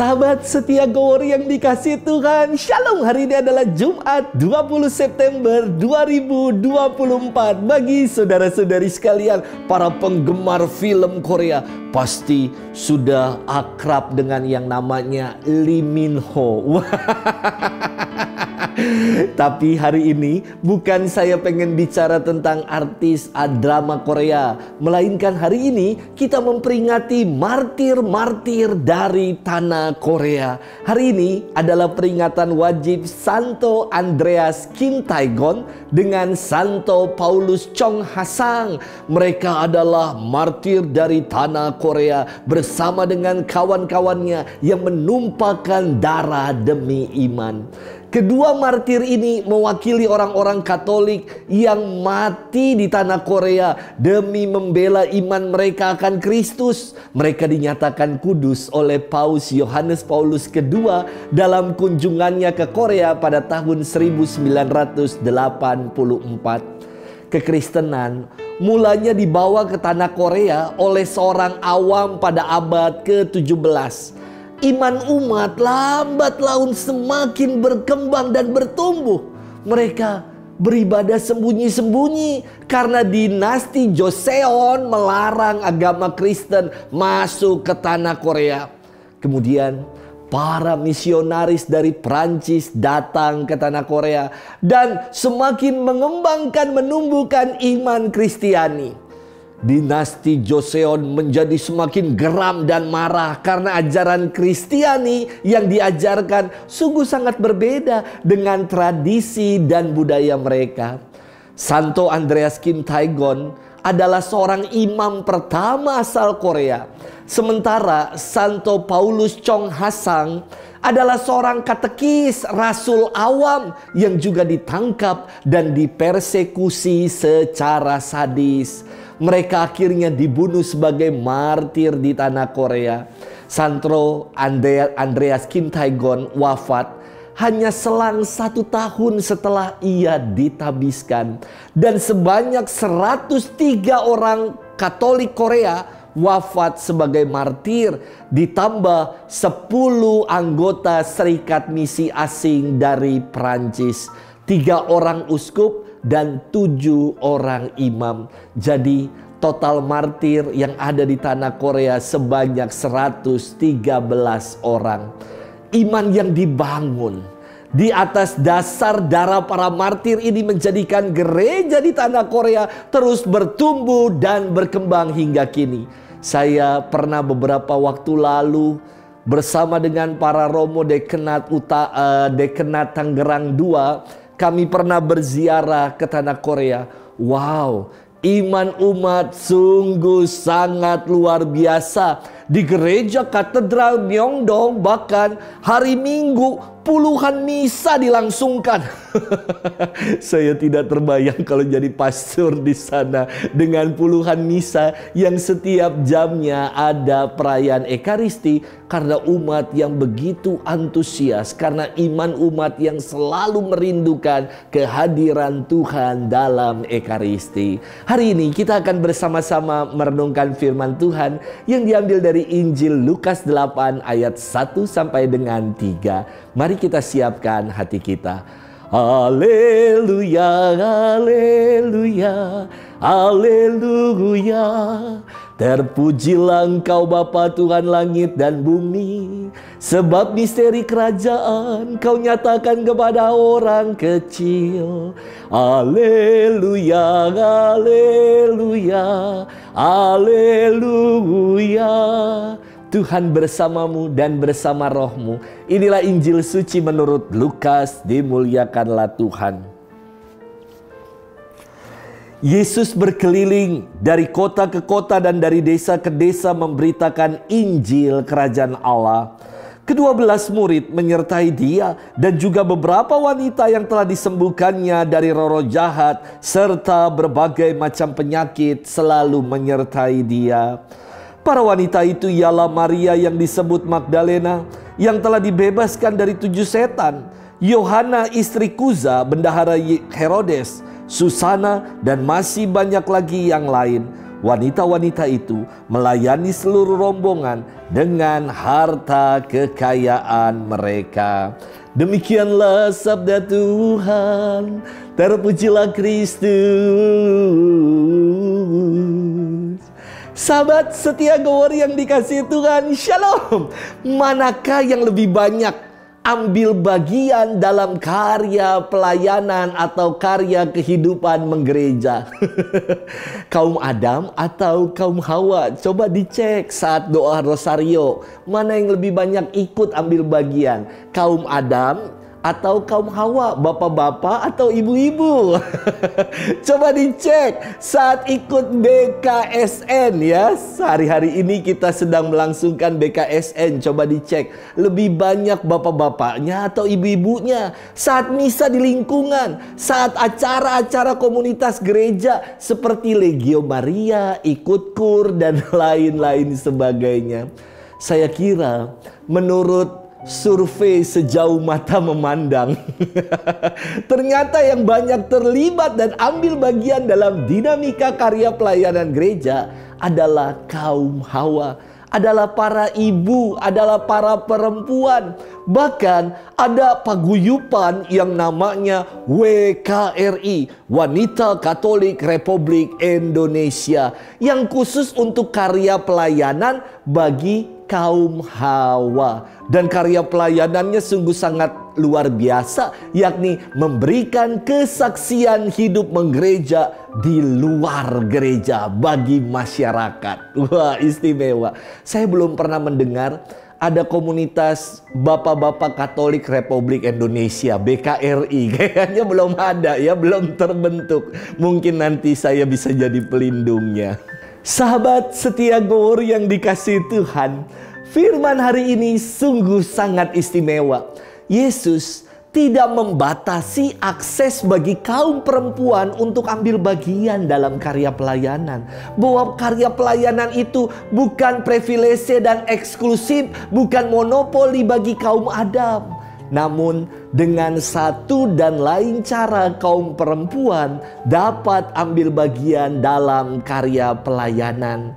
Sahabat setia Gowori yang dikasihi Tuhan, Shalom. Hari ini adalah Jumat 20 September 2024. Bagi saudara-saudari sekalian, para penggemar film Korea pasti sudah akrab dengan yang namanya Lee Min Ho. Tapi hari ini bukan saya pengen bicara tentang artis drama Korea, melainkan hari ini kita memperingati martir-martir dari tanah Korea. Hari ini adalah peringatan wajib Santo Andreas Kim Tae-gon dengan Santo Paulus Chung Ha-sang. Mereka adalah martir dari tanah Korea bersama dengan kawan-kawannya yang menumpahkan darah demi iman. Kedua martir ini mewakili orang-orang Katolik yang mati di tanah Korea demi membela iman mereka akan Kristus. Mereka dinyatakan kudus oleh Paus Yohanes Paulus II dalam kunjungannya ke Korea pada tahun 1984. Kekristenan mulanya dibawa ke tanah Korea oleh seorang awam pada abad ke-17. Iman umat lambat laun semakin berkembang dan bertumbuh. Mereka beribadah sembunyi-sembunyi karena dinasti Joseon melarang agama Kristen masuk ke tanah Korea. Kemudian para misionaris dari Prancis datang ke tanah Korea dan semakin mengembangkan, menumbuhkan iman Kristiani. Dinasti Joseon menjadi semakin geram dan marah karena ajaran Kristiani yang diajarkan sungguh sangat berbeda dengan tradisi dan budaya mereka. Santo Andreas Kim Tae-gon adalah seorang imam pertama asal Korea. Sementara Santo Paulus Chung Ha-sang adalah seorang katekis rasul awam yang juga ditangkap dan dipersekusi secara sadis. Mereka akhirnya dibunuh sebagai martir di tanah Korea. Santo Andreas Kim Tae-gon wafat hanya selang 1 tahun setelah ia ditabiskan. Dan sebanyak 103 orang Katolik Korea wafat sebagai martir, ditambah 10 anggota Serikat Misi Asing dari Prancis, 3 orang uskup dan 7 orang imam. Jadi total martir yang ada di tanah Korea sebanyak 113 orang. Iman yang dibangun di atas dasar darah para martir ini menjadikan gereja di tanah Korea terus bertumbuh dan berkembang hingga kini. Saya pernah beberapa waktu lalu bersama dengan para Romo Dekenat Tangerang II, kami pernah berziarah ke tanah Korea. Wow, iman umat sungguh sangat luar biasa. Di gereja katedral Myeongdong bahkan hari Minggu puluhan misa dilangsungkan. Saya tidak terbayang kalau jadi pastor di sana dengan puluhan misa yang setiap jamnya ada perayaan Ekaristi, karena umat yang begitu antusias, karena iman umat yang selalu merindukan kehadiran Tuhan dalam Ekaristi. Hari ini kita akan bersama-sama merenungkan firman Tuhan yang diambil dari Injil Lukas 8 ayat 1 sampai dengan 3. Mari kita siapkan hati kita. Haleluya, haleluya, haleluya. Terpujilah Engkau Bapa Tuhan langit dan bumi, sebab misteri kerajaan Kau nyatakan kepada orang kecil. Haleluya, haleluya, haleluya. Tuhan bersamamu dan bersama rohmu. Inilah Injil suci menurut Lukas, dimuliakanlah Tuhan. Yesus berkeliling dari kota ke kota dan dari desa ke desa memberitakan Injil Kerajaan Allah. Ke-12 murid menyertai dia dan juga beberapa wanita yang telah disembuhkannya dari roh-roh jahat serta berbagai macam penyakit selalu menyertai dia. Para wanita itu ialah Maria yang disebut Magdalena yang telah dibebaskan dari 7 setan, Yohana istri Kuza, bendahara Herodes, Susana, dan masih banyak lagi yang lain. wanita-wanita itu melayani seluruh rombongan dengan harta kekayaan mereka. Demikianlah sabda Tuhan. Terpujilah Kristus. Sahabat setia Go Word yang dikasihi Tuhan, Shalom. Manakah yang lebih banyak ambil bagian dalam karya pelayanan atau karya kehidupan menggereja? Kaum Adam atau kaum Hawa? Coba dicek saat doa rosario. Mana yang lebih banyak ikut ambil bagian? Kaum Adam atau kaum Hawa, bapak-bapak atau ibu-ibu? Coba dicek saat ikut BKSN ya. Hari-hari ini kita sedang melangsungkan BKSN. Coba dicek lebih banyak bapak-bapaknya atau ibu-ibunya. Saat misa di lingkungan, saat acara-acara komunitas gereja seperti Legio Maria, ikut kur dan lain-lain sebagainya. Saya kira menurut survei sejauh mata memandang, ternyata yang banyak terlibat dan ambil bagian dalam dinamika karya pelayanan gereja adalah kaum Hawa, adalah para ibu, adalah para perempuan. Bahkan ada paguyupan yang namanya WKRI, Wanita Katolik Republik Indonesia, yang khusus untuk karya pelayanan bagi kaum Hawa. Dan karya pelayanannya sungguh sangat luar biasa, yakni memberikan kesaksian hidup menggereja di luar gereja bagi masyarakat. Wah, istimewa. Saya belum pernah mendengar ada komunitas Bapak-Bapak Katolik Republik Indonesia, BKRI. Kayaknya belum ada ya, belum terbentuk. Mungkin nanti saya bisa jadi pelindungnya. Sahabat setia Go Word yang dikasihi Tuhan, firman hari ini sungguh sangat istimewa. Yesus tidak membatasi akses bagi kaum perempuan untuk ambil bagian dalam karya pelayanan. Bahwa karya pelayanan itu bukan privilege dan eksklusif, bukan monopoli bagi kaum Adam. Namun dengan satu dan lain cara kaum perempuan dapat ambil bagian dalam karya pelayanan.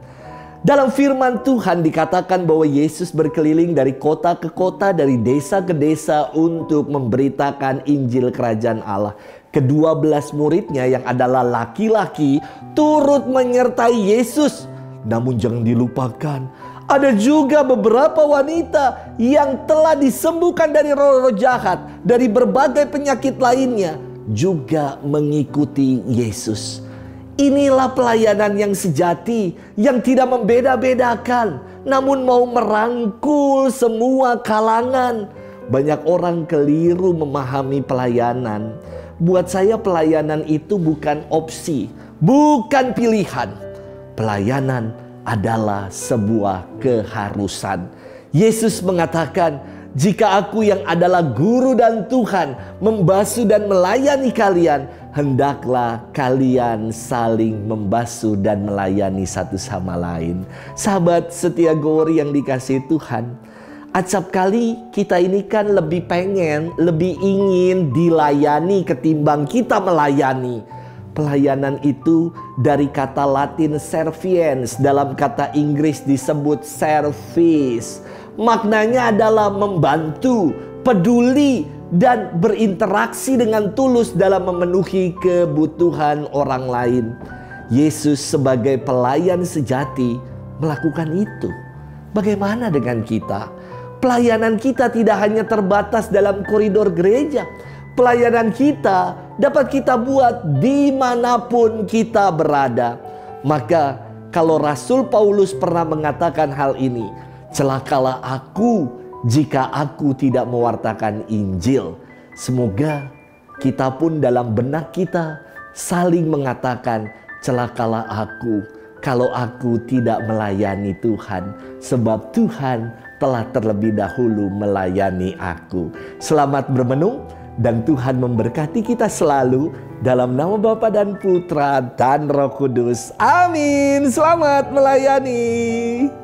Dalam firman Tuhan dikatakan bahwa Yesus berkeliling dari kota ke kota, dari desa ke desa untuk memberitakan Injil Kerajaan Allah. Ke-12 muridnya yang adalah laki-laki turut menyertai Yesus. Namun jangan dilupakan, ada juga beberapa wanita yang telah disembuhkan dari roh-roh jahat, dari berbagai penyakit lainnya, juga mengikuti Yesus. Inilah pelayanan yang sejati, yang tidak membeda-bedakan, namun mau merangkul semua kalangan. Banyak orang keliru memahami pelayanan. Buat saya pelayanan itu bukan opsi, bukan pilihan. Pelayanan adalah sebuah keharusan. Yesus mengatakan, jika aku yang adalah guru dan Tuhan membasuh dan melayani kalian, hendaklah kalian saling membasuh dan melayani satu sama lain. Sahabat setia Go Word yang dikasihi Tuhan, acap kali kita ini kan lebih pengen, lebih ingin dilayani ketimbang kita melayani. Pelayanan itu dari kata Latin serviens, dalam kata Inggris disebut service. Maknanya adalah membantu, peduli, dan berinteraksi dengan tulus dalam memenuhi kebutuhan orang lain. Yesus sebagai pelayan sejati melakukan itu. Bagaimana dengan kita? Pelayanan kita tidak hanya terbatas dalam koridor gereja. Pelayanan kita dapat kita buat dimanapun kita berada. Maka kalau Rasul Paulus pernah mengatakan hal ini, celakalah aku jika aku tidak mewartakan Injil. Semoga kita pun dalam benak kita saling mengatakan, celakalah aku kalau aku tidak melayani Tuhan, sebab Tuhan telah terlebih dahulu melayani aku. Selamat bermenung dan Tuhan memberkati kita selalu, dalam nama Bapa dan Putra dan Roh Kudus. Amin. Selamat melayani.